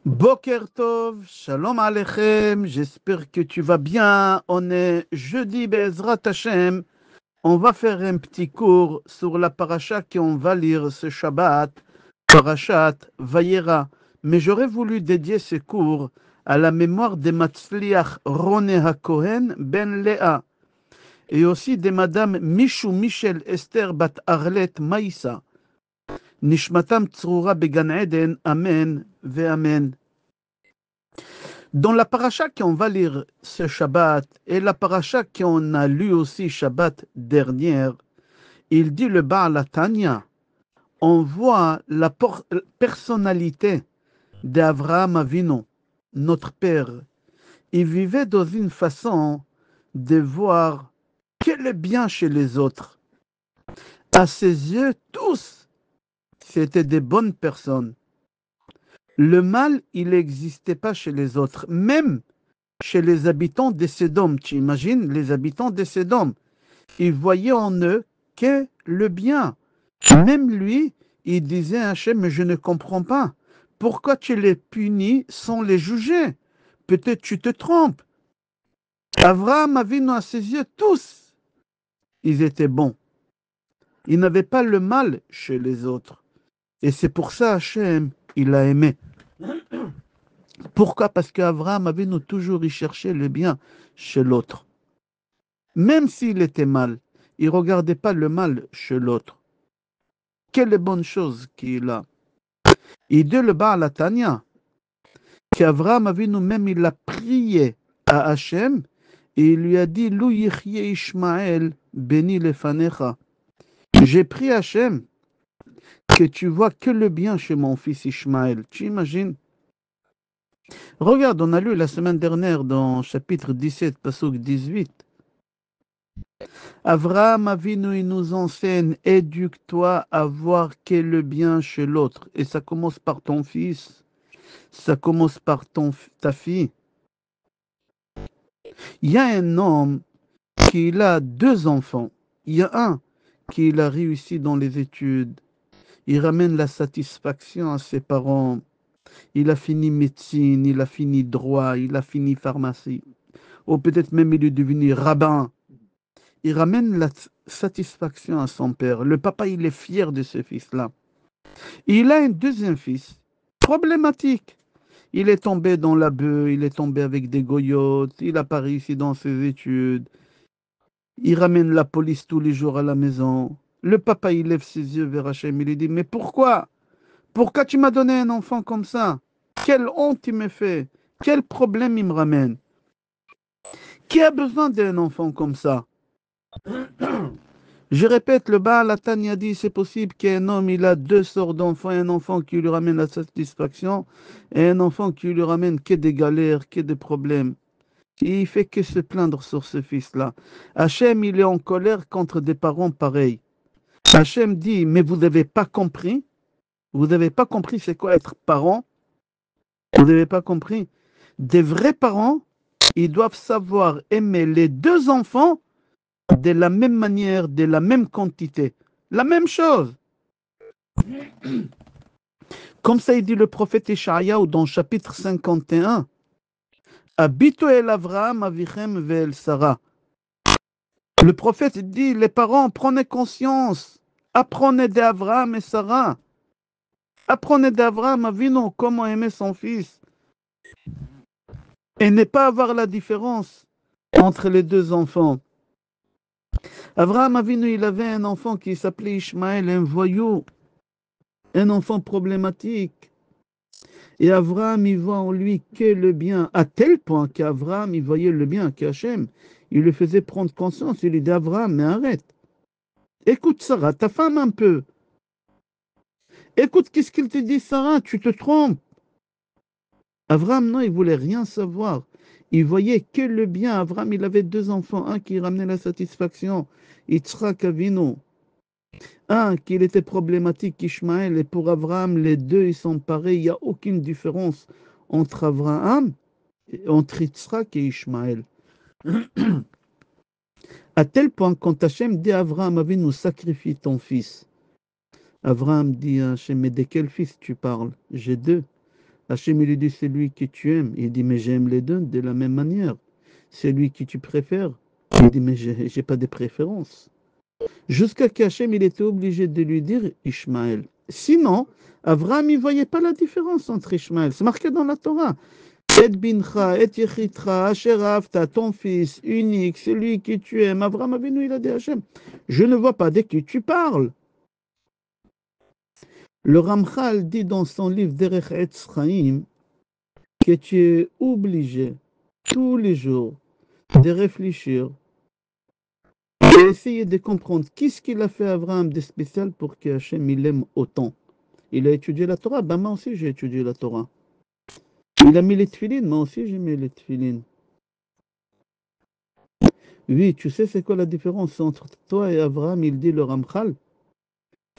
Boker Tov, Shalom Aleichem, j'espère que tu vas bien. On est jeudi, Bezrat Hashem. On va faire un petit cours sur la paracha qu'on va lire ce Shabbat, Parashat Vayera. Mais j'aurais voulu dédier ce cours à la mémoire de Matzliach Roneh HaKohen Ben Léa et aussi de Madame Michou Michel Esther Bat Arlet Maïssa. Nishmatam Tzrura Began Eden, Amen ve Amen. Dans la paracha qu'on va lire ce Shabbat et la paracha qu'on a lu aussi Shabbat dernière, il dit le Baal Tanya, on voit la personnalité d'Avraham Avinu, notre père. Il vivait dans une façon de voir quel est bien chez les autres. À ses yeux, tous, c'étaient des bonnes personnes. Le mal, il n'existait pas chez les autres, même chez les habitants de Sédom. Tu imagines les habitants de Sédom? Ils voyaient en eux que le bien. Même lui, il disait à Hachem, mais je ne comprends pas. Pourquoi tu les punis sans les juger? Peut-être tu te trompes. Abraham Avinu à ses yeux, tous, ils étaient bons. Ils n'avaient pas le mal chez les autres. Et c'est pour ça Hachem, il a aimé. Pourquoi? Parce qu'Abraham Avinu toujours y cherchait le bien chez l'autre. Même s'il était mal, il ne regardait pas le mal chez l'autre. Quelle bonne chose qu'il a. Il dit le Baal Tanya, qu'Avraham Avinu même il a prié à Hachem et il lui a dit Lou yichye Ishmael béni lefanecha. J'ai prié à Hachem que tu vois que le bien chez mon fils Ishmael. Tu imagines? Regarde, on a lu la semaine dernière dans chapitre 17, pasuk 18. Avraham Avinu, il nous enseigne, éduque-toi à voir qu'est le bien chez l'autre. Et ça commence par ton fils, ça commence par ta fille. Il y a un homme qui a 2 enfants. Il y a un qui a réussi dans les études. Il ramène la satisfaction à ses parents. Il a fini médecine, il a fini droit, il a fini pharmacie. Ou peut-être même il est devenu rabbin. Il ramène la satisfaction à son père. Le papa, il est fier de ce fils-là. Il a un deuxième fils, problématique. Il est tombé dans la bœuf, il est tombé avec des goyotes, il n'a pas réussi dans ses études. Il ramène la police tous les jours à la maison. Le papa, il lève ses yeux vers Hachem, il lui dit, mais pourquoi? Pourquoi tu m'as donné un enfant comme ça? Quelle honte il me fait? Quel problème il me ramène? Qui a besoin d'un enfant comme ça? Je répète, le Baal Tanya dit c'est possible qu'un homme il a 2 sortes d'enfants, un enfant qui lui ramène la satisfaction et un enfant qui lui ramène que des galères, que des problèmes. Et il fait que se plaindre sur ce fils-là. Hachem, il est en colère contre des parents pareils. Hachem dit, mais vous n'avez pas compris? Vous n'avez pas compris c'est quoi être parent? Vous n'avez pas compris? Des vrais parents, ils doivent savoir aimer les 2 enfants de la même manière, de la même quantité. La même chose. Comme ça, il dit le prophète Ishaïaou dans chapitre 51. Habito el Avraham avichem ve'el Sarah. Le prophète dit, les parents, prenez conscience. Apprenez d'Avraham et Sarah. Apprenez d'Avraham Avinu comment aimer son fils. Et ne pas avoir la différence entre les 2 enfants. Avraham Avinu, il avait un enfant qui s'appelait Ishmaël, un voyou, un enfant problématique. Et Avraham, il voit en lui que le bien, à tel point qu'Avraham, il voyait le bien, qu'Hachem, il le faisait prendre conscience. Il lui dit, Avraham, mais arrête. Écoute Sarah, ta femme un peu. Écoute, qu'est-ce qu'il te dit, Sarah, tu te trompes. Avraham, non, il voulait rien savoir. Il voyait que le bien. Avraham, il avait 2 enfants, un qui ramenait la satisfaction, Yitzhak Avinu. Un qui était problématique, Ishmaël, et pour Avraham, les 2, ils sont pareils. Il n'y a aucune différence entre Avraham, entre Yitzhak et Ishmaël. À tel point, quand Hachem dit à Avraham, nous sacrifie ton fils. Avraham dit à Hachem, mais de quel fils tu parles? J'ai 2. Hachem, il lui dit, c'est lui que tu aimes. Il dit, mais j'aime les deux de la même manière. C'est lui que tu préfères. Il dit, mais j'ai pas de préférence. Jusqu'à qu'Hachem, il était obligé de lui dire Ishmaël. Sinon, Abraham, il ne voyait pas la différence entre Ishmaël. C'est marqué dans la Torah. Et bincha, et yechitra, asher avta, ton fils unique, celui que tu aimes. Abraham Avinu, il a dit Hachem, je ne vois pas de qui tu parles. Le Ramchal dit dans son livre Derech Etz Chaim que tu es obligé tous les jours de réfléchir et essayer de comprendre qu'est-ce qu'il a fait Abraham de spécial pour que Hachem il l'aime autant. Il a étudié la Torah, ben moi aussi j'ai étudié la Torah. Il a mis les tefilines, moi aussi j'ai mis les tefilines. Oui, tu sais c'est quoi la différence entre toi et Abraham? Il dit le Ramchal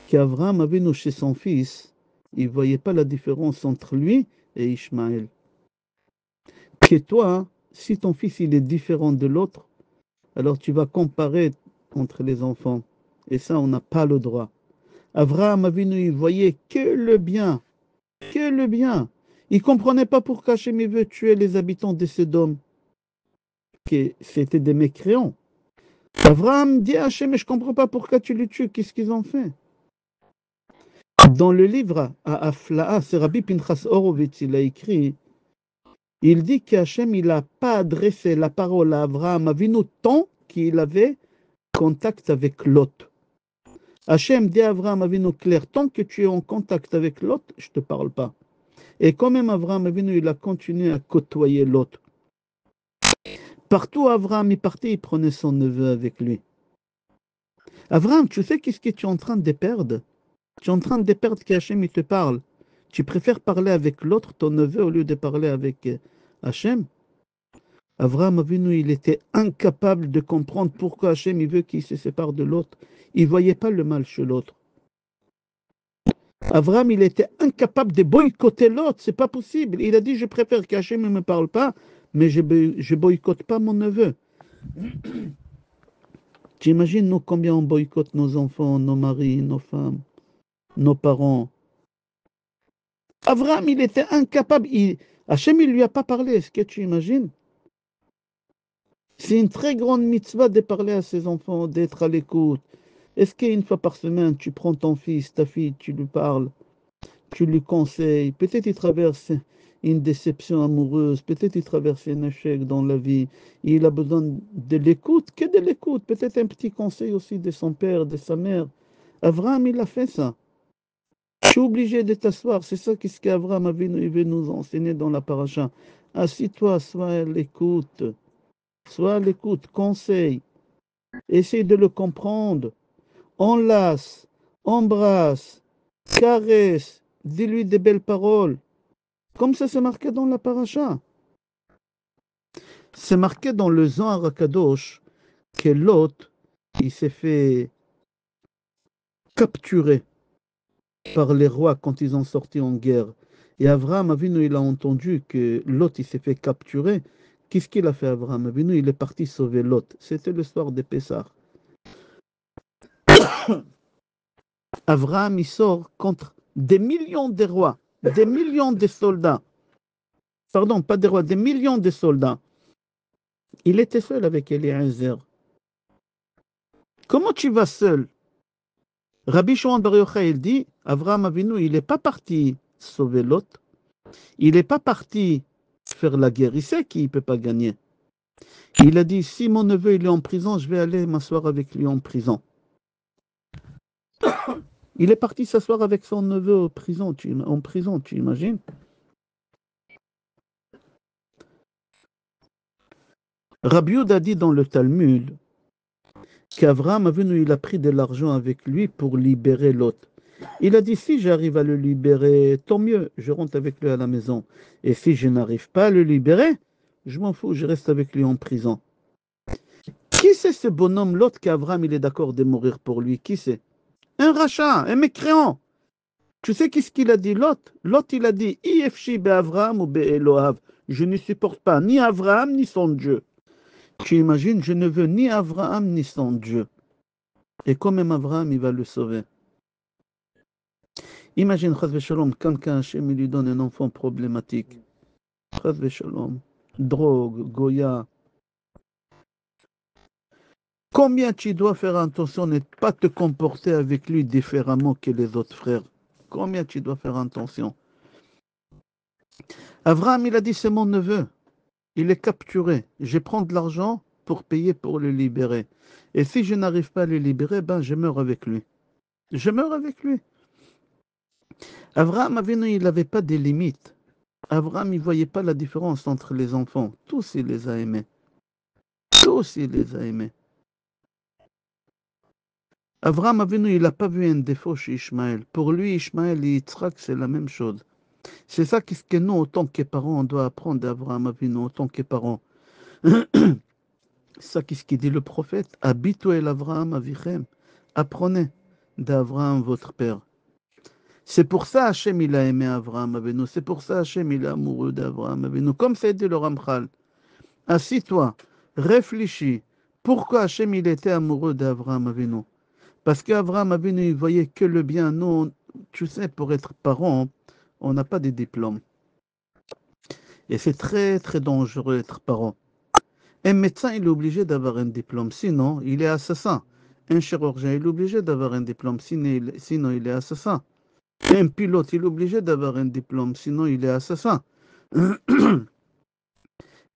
qu'Abraham avait nous chez son fils, il ne voyait pas la différence entre lui et Ishmaël. Que toi, si ton fils il est différent de l'autre, alors tu vas comparer entre les enfants. Et ça, on n'a pas le droit. Abraham Avinu, il voyait que le bien. Que le bien. Il ne comprenait pas pourquoi Hachem veut tuer les habitants de Sodome. Que c'était des mécréants. Abraham dit à Hachem, mais je ne comprends pas pourquoi tu les tues. Qu'est-ce qu'ils ont fait? Dans le livre à Afla'a, c'est Rabbi Pinchas Horowitz, il a écrit, il dit qu'Hachem, il n'a pas adressé la parole à Abraham Avinu tant qu'il avait contact avec Lot. Hachem dit à Abraham Avinu clair, tant que tu es en contact avec Lot, je ne te parle pas. Et quand même Abraham Avinu, il a continué à côtoyer Lot. Partout où Abraham est parti, il prenait son neveu avec lui. Abraham, tu sais qu'est-ce que tu es en train de perdre? Tu es en train de perdre qu'Hachem il te parle. Tu préfères parler avec l'autre, ton neveu, au lieu de parler avec Hachem. Abraham Avinu, il était incapable de comprendre pourquoi Hachem il veut qu'il se sépare de l'autre. Il ne voyait pas le mal chez l'autre. Abraham, il était incapable de boycotter l'autre. C'est pas possible. Il a dit, je préfère qu'Hachem ne me parle pas, mais je ne boycotte pas mon neveu. Tu imagines, nous, combien on boycotte nos enfants, nos maris, nos femmes, nos parents. Abraham, il était incapable. Hachem, il ne lui a pas parlé. Est-ce que tu imagines? C'est une très grande mitzvah de parler à ses enfants, d'être à l'écoute. Est-ce qu'une fois par semaine, tu prends ton fils, ta fille, tu lui parles, tu lui conseilles? Peut-être il traverse une déception amoureuse, peut-être il traverse un échec dans la vie. Il a besoin de l'écoute, que de l'écoute. Peut-être un petit conseil aussi de son père, de sa mère. Abraham, il a fait ça. Je suis obligé de t'asseoir. C'est ça qu'est-ce qu'Abraham veut nous enseigner dans la paracha. Assis-toi, sois à l'écoute. Sois à l'écoute, conseille. Essaye de le comprendre. Enlace, embrasse, caresse, dis-lui des belles paroles. Comme ça, c'est marqué dans la paracha. C'est marqué dans le Zohar HaKadosh que Lot, il s'est fait capturer par les rois quand ils ont sorti en guerre. Et Abraham Avinu, il a entendu que Lot, il s'est fait capturer. Qu'est-ce qu'il a fait, Abraham Avinu? Il est parti sauver Lot. C'était le soir de Pessah. Abraham, il sort contre des millions de rois, des millions de soldats. Pardon, pas des rois, des millions de soldats. Il était seul avec Eliezer. Comment tu vas seul? Rabbi Shimon Bar Yochai, il dit, Abraham Avinu, il n'est pas parti sauver Lot. Il n'est pas parti faire la guerre. Il sait qu'il ne peut pas gagner. Il a dit, si mon neveu il est en prison, je vais aller m'asseoir avec lui en prison. Il est parti s'asseoir avec son neveu en prison, tu imagines? Rabbi Yehuda dit dans le Talmud qu'Abraham Avinu, il a pris de l'argent avec lui pour libérer Lot. Il a dit, si j'arrive à le libérer, tant mieux, je rentre avec lui à la maison. Et si je n'arrive pas à le libérer, je m'en fous, je reste avec lui en prison. Qui c'est ce bonhomme Lot qu'Abraham il est d'accord de mourir pour lui? Qui c'est? Un rachat, un mécréant. Tu sais qu'est-ce qu'il a dit Lot? Lot il a dit, Ifshi be'Avraham ou be'Elohav. Je ne supporte pas ni Abraham ni son Dieu. Tu imagines, je ne veux ni Abraham ni son Dieu. Et quand même Abraham il va le sauver. Imagine, Chas v'Shalom, quelqu'un, Hachem, il lui donne un enfant problématique. Chas v'Shalom, drogue, Goya. Combien tu dois faire attention de ne pas te comporter avec lui différemment que les autres frères? Combien tu dois faire attention? Abraham, il a dit, c'est mon neveu. Il est capturé. Je vais prendre de l'argent pour payer pour le libérer. Et si je n'arrive pas à le libérer, ben je meurs avec lui. Je meurs avec lui. Abraham Avinu, il n'avait pas des limites. Abraham, il ne voyait pas la différence entre les enfants. Tous, il les a aimés. Tous, il les a aimés. Abraham Avinu, il n'a pas vu un défaut chez Ishmaël. Pour lui, Ishmaël et Yitzhak, c'est la même chose. C'est ça qu'est-ce que nous, autant que parents, on doit apprendre d'Abraham Avinu, autant que parents. Ça qu'est-ce qu'il dit le prophète. Habitu el Avraham avichem. Apprenez d'Abraham, votre père. C'est pour ça Hachem, il a aimé Abraham Avinu. C'est pour ça Hachem, il est amoureux d'Abraham Avinu. Comme ça dit le Ramchal. Assis-toi, réfléchis. Pourquoi Hachem, il était amoureux d'Abraham Avinu? Parce qu'Abraham Avinu, il voyait que le bien. Nous, tu sais, pour être parent, on n'a pas de diplôme. Et c'est très, très dangereux d'être parent. Un médecin, il est obligé d'avoir un diplôme, sinon, il est assassin. Un chirurgien, il est obligé d'avoir un diplôme, sinon, il est assassin. Un pilote, il est obligé d'avoir un diplôme, sinon, il est assassin.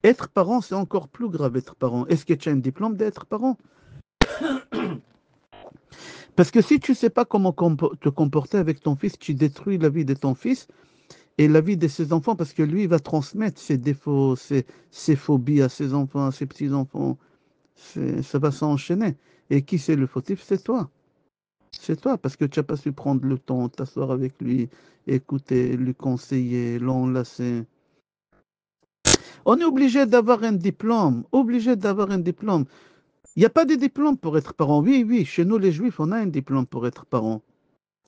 Être parent, c'est encore plus grave, être parent. Est-ce que tu as un diplôme d'être parent? Parce que si tu ne sais pas comment te comporter avec ton fils, tu détruis la vie de ton fils et la vie de ses enfants, parce que lui, il va transmettre ses défauts, ses phobies à ses enfants, à ses petits-enfants. Ça va s'enchaîner. Et qui c'est le fautif? C'est toi. C'est toi, parce que tu n'as pas su prendre le temps, t'asseoir avec lui, écouter, lui conseiller, l'enlacer. On est obligé d'avoir un diplôme. Obligé d'avoir un diplôme. Il n'y a pas de diplôme pour être parent. Oui, oui, chez nous les juifs, on a un diplôme pour être parent.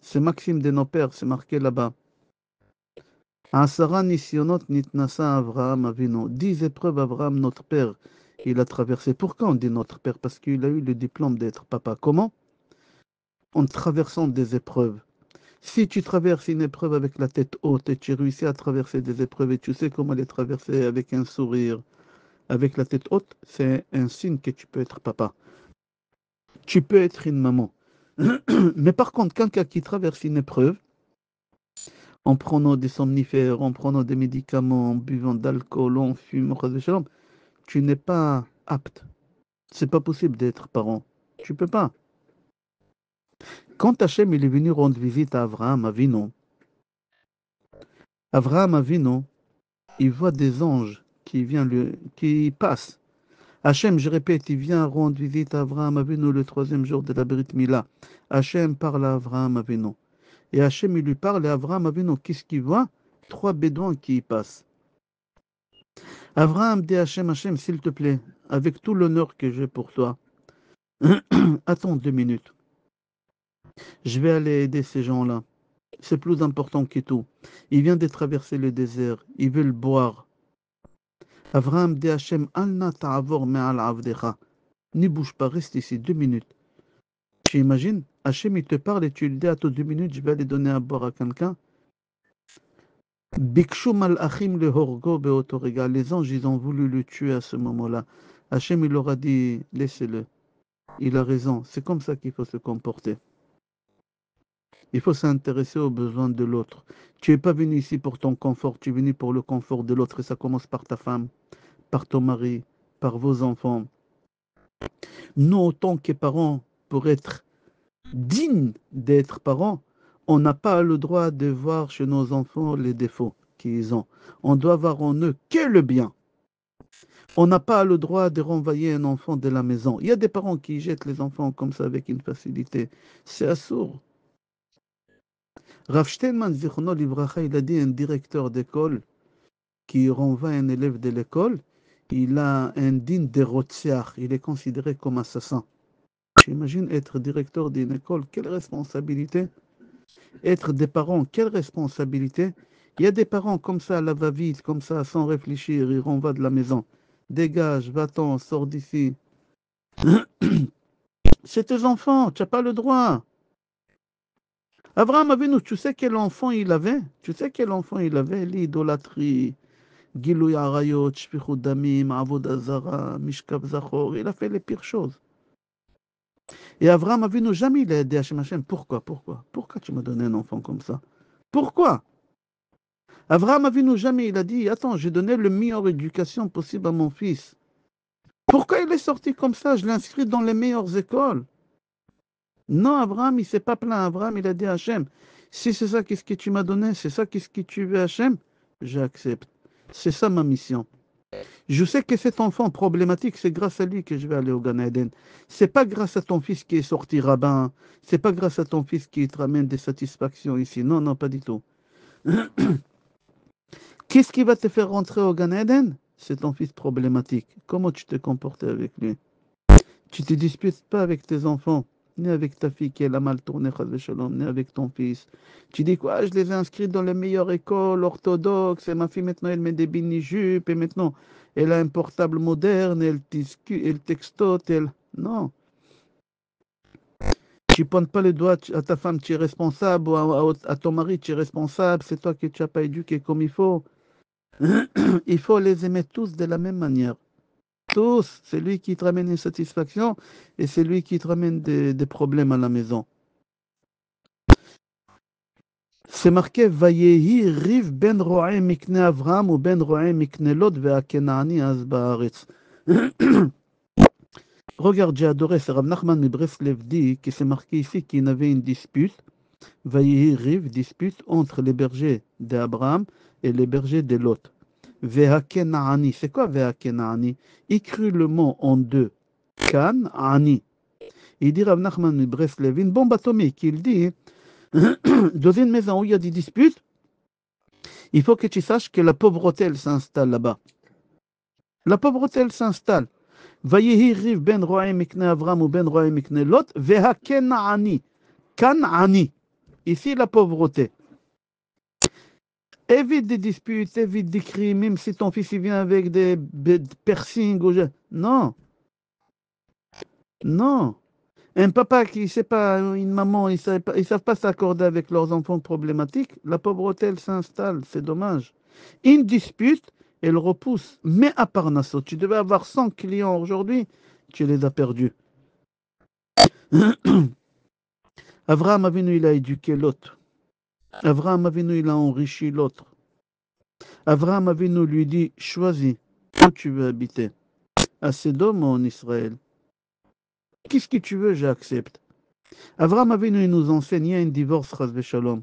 C'est Maxime de nos pères, c'est marqué là-bas. Asara nisionot nitnasa Avraham Avinu. 10 épreuves Avraham, notre père, il a traversé. Pourquoi on dit notre père? Parce qu'il a eu le diplôme d'être papa. Comment? En traversant des épreuves. Si tu traverses une épreuve avec la tête haute et tu réussis à traverser des épreuves et tu sais comment les traverser avec un sourire, avec la tête haute, c'est un signe que tu peux être papa. Tu peux être une maman. Mais par contre, quelqu'un qui traverse une épreuve, en prenant des somnifères, en prenant des médicaments, en buvant d'alcool, en fumant, tu n'es pas apte. C'est pas possible d'être parent. Tu peux pas. Quand Hachem il est venu rendre visite à Abraham Avinu, il voit des anges qui passent. Hachem, je répète, il vient rendre visite à Abraham Avinu le 3e jour de la Brit Mila. Hachem parle à Abraham Avinu. Et Hachem, il lui parle, et Abraham Avinu, qu'est-ce qu'il voit? 3 bédouins qui y passent. Abraham dit à Hachem, Hachem, s'il te plaît, avec tout l'honneur que j'ai pour toi, attends 2 minutes. Je vais aller aider ces gens-là. C'est plus important que tout. Il vient de traverser le désert. Ils veulent boire. Abraham dit à Hachem, Alna ta'avor me'al avdecha. Ne bouge pas, reste ici 2 minutes. Tu imagines, Hachem, il te parle et tu lui dis, attends 2 minutes, je vais aller donner à boire à quelqu'un. Bikshu malachim le horgo beotorega. Les anges, ils ont voulu le tuer à ce moment-là. Hachem, il leur a dit, laissez-le. Il a raison. C'est comme ça qu'il faut se comporter. Il faut s'intéresser aux besoins de l'autre. Tu n'es pas venu ici pour ton confort, tu es venu pour le confort de l'autre. Et ça commence par ta femme, par ton mari, par vos enfants. Nous, autant que parents, pour être dignes d'être parents, on n'a pas le droit de voir chez nos enfants les défauts qu'ils ont. On doit voir en eux que le bien. On n'a pas le droit de renvoyer un enfant de la maison. Il y a des parents qui jettent les enfants comme ça avec une facilité. C'est assourd. Rav Steinman, Zichrono Livracha, il a dit un directeur d'école qui renvoie un élève de l'école, il a un digne de Rotziach, il est considéré comme assassin. J'imagine être directeur d'une école, quelle responsabilité? Être des parents, quelle responsabilité? Il y a des parents comme ça, à la va-vite, comme ça, sans réfléchir, ils renvoient de la maison. Dégage, va-t'en, sors d'ici. C'est tes enfants, tu n'as pas le droit. Abraham Avinu, tu sais quel enfant il avait? Tu sais quel enfant il avait? L'idolâtrie, Gilui Arayot, Shfichut Damim, Avodah Zara, Mishkav Zachor. Il a fait les pires choses. Et Abraham Avinu, jamais il a aidé Hachem Hachem. Pourquoi tu m'as donné un enfant comme ça? Pourquoi? Abraham Avinu, jamais il a dit, attends, j'ai donné le meilleure éducation possible à mon fils. Pourquoi il est sorti comme ça? Je l'ai inscrit dans les meilleures écoles. Non, Abraham, il ne s'est pas plaint. Abraham, il a dit à Hachem, si c'est ça, qu'est-ce que tu m'as donné? C'est ça, qu'est-ce que tu veux, Hachem? J'accepte. C'est ça ma mission. Je sais que cet enfant problématique, c'est grâce à lui que je vais aller au Gan Eden. C'est pas grâce à ton fils qui est sorti rabbin. C'est pas grâce à ton fils qui te ramène des satisfactions ici. Non, non, pas du tout. Qu'est-ce qui va te faire rentrer au Gan Eden? C'est ton fils problématique. Comment tu te comportes avec lui? Tu ne te disputes pas avec tes enfants, ni avec ta fille qui elle a mal tourné, ni avec ton fils. Tu dis quoi? Je les ai inscrits dans les meilleures écoles orthodoxes, et ma fille maintenant elle met des mini-jupes, et maintenant elle a un portable moderne, elle textote, elle... Non. Tu ne pointes pas le doigt à ta femme, tu es responsable, ou à ton mari, tu es responsable, c'est toi qui tu n'as pas éduqué comme il faut. Il faut les aimer tous de la même manière. Tous, c'est lui qui te ramène une satisfaction et c'est lui qui te ramène des problèmes à la maison. C'est marqué Vayehi riv ben ro'e mikne Avram ou ben ro'e mikne Lot ve'akenani az ba'aretz. Regarde, j'ai adoré, c'est Rav Nachman de Breslev dit que c'est marqué ici qu'il y avait une dispute, Vayehi riv, dispute entre les bergers d'Abraham et les bergers de Lot. Ve'akenani, c'est quoi Ve'akenani? Écrit le mot en deux. Kan, Ani. Il dit Rav Nachman de Breslev, une bombe atomique. Il dit, dans une maison où il y a des disputes, il faut que tu saches que la pauvreté, elle s'installe là-bas. La pauvreté, elle s'installe. Vayehi riv ben ro'e mikne Avram ou ben ro'e mikne Lot, veha ken'ani. Kan'ani. Ici, la pauvreté. Évite des disputes, évite des cris, même si ton fils il vient avec des piercings. Non, non. Un papa qui ne sait pas, une maman, ils ne savent pas s'accorder avec leurs enfants problématiques, la pauvreté, elle s'installe, c'est dommage. Une dispute, elle repousse. Mais à Parnasso, tu devais avoir 100 clients aujourd'hui, tu les as perdus. Avraham Avinu, il a éduqué l'autre. Avraham Avinu, il a enrichi l'autre. Avraham Avinu lui dit, choisis où tu veux habiter, à Sédom ou en Israël. Qu'est-ce que tu veux, j'accepte. Avraham Avinu il nous enseignait un divorce, Chas Shalom.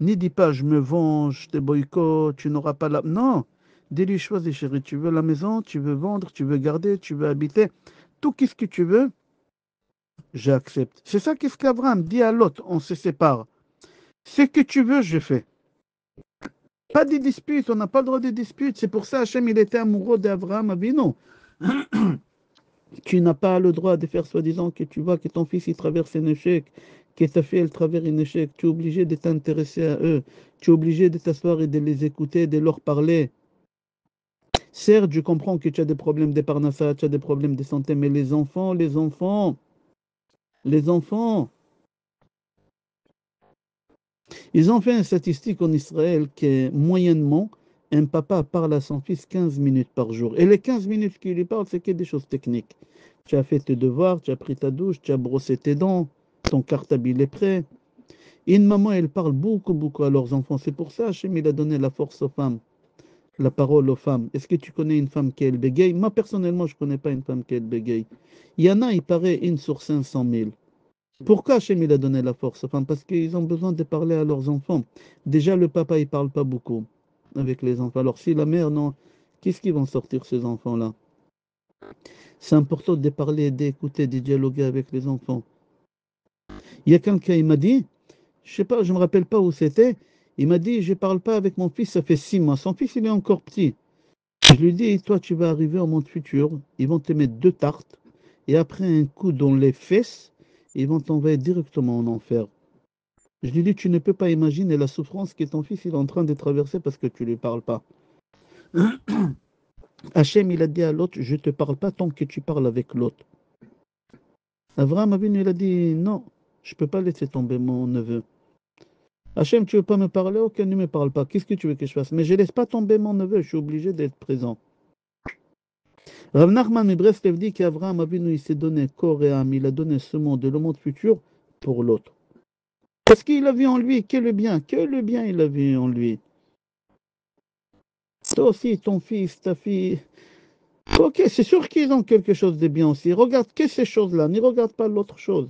N'y dis pas, je me venge, je te boycotte, tu n'auras pas la... Non, dis-lui, choisis, chérie, tu veux la maison, tu veux vendre, tu veux garder, tu veux habiter. Tout qu'est-ce que tu veux, j'accepte. C'est ça qu'est-ce qu'Abraham dit à l'autre, on se sépare. Ce que tu veux, je fais. Pas de disputes, on n'a pas le droit de disputes. C'est pour ça Hachem, il était amoureux d'Abraham Avinu. Tu n'as pas le droit de faire soi-disant que tu vois que ton fils il traverse un échec, que ta fille elle traverse un échec. Tu es obligé de t'intéresser à eux. Tu es obligé de t'asseoir et de les écouter, de leur parler. Certes, je comprends que tu as des problèmes de parnassa, tu as des problèmes de santé, mais les enfants, ils ont fait une statistique en Israël que moyennement, un papa parle à son fils 15 minutes par jour. Et les 15 minutes qu'il lui parle, c'est que des choses techniques. Tu as fait tes devoirs, tu as pris ta douche, tu as brossé tes dents, ton cartable est prêt. Et une maman, elle parle beaucoup, beaucoup à leurs enfants. C'est pour ça Hachem, il a donné la force aux femmes, la parole aux femmes. Est-ce que tu connais une femme qui est bégaye? Moi, personnellement, je ne connais pas une femme qui est bégaye. Il y en a, il paraît, une sur 500 000. Pourquoi Hachem il a donné la force aux femmes? Parce qu'ils ont besoin de parler à leurs enfants. Déjà, le papa, il ne parle pas beaucoup avec les enfants. Alors, si la mère, non, qu'est-ce qu'ils vont sortir, ces enfants-là? C'est important de parler, d'écouter, de dialoguer avec les enfants. Il y a quelqu'un qui m'a dit, je sais pas, je ne me rappelle pas où c'était, il m'a dit, je ne parle pas avec mon fils, ça fait 6 mois. Son fils, il est encore petit. Je lui dis, toi, tu vas arriver au monde futur, ils vont te mettre 2 tartes, et après un coup dans les fesses, ils vont t'envoyer directement en enfer. Je lui dis, tu ne peux pas imaginer la souffrance que ton fils il est en train de traverser parce que tu ne lui parles pas. Hachem, il a dit à l'autre, je ne te parle pas tant que tu parles avec l'autre. Avraham Avinu, il a dit, non, je ne peux pas laisser tomber mon neveu. Hachem, tu veux pas me parler? Ok, ne me parle pas. Qu'est-ce que tu veux que je fasse? Mais je laisse pas tomber mon neveu, je suis obligé d'être présent. Rav Nachman de Breslev dit qu'Abraham Avinu, il s'est donné corps et âme, il a donné ce monde et le monde futur pour l'autre. Parce qu'il a vu en lui que le bien il a vu en lui. Toi aussi, ton fils, ta fille. Ok, c'est sûr qu'ils ont quelque chose de bien aussi. Regarde que ces choses-là, ne regarde pas l'autre chose.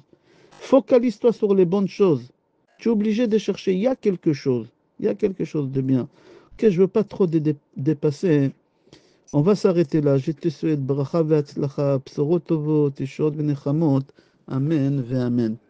Focalise-toi sur les bonnes choses. Tu es obligé de chercher, il y a quelque chose. Il y a quelque chose de bien. Ok, je ne veux pas trop dépasser. On va s'arrêter là. Je te souhaite bracha ve'atzlacha, bsorot tovot, yeshot ve'nechamot. Amen ve'amen.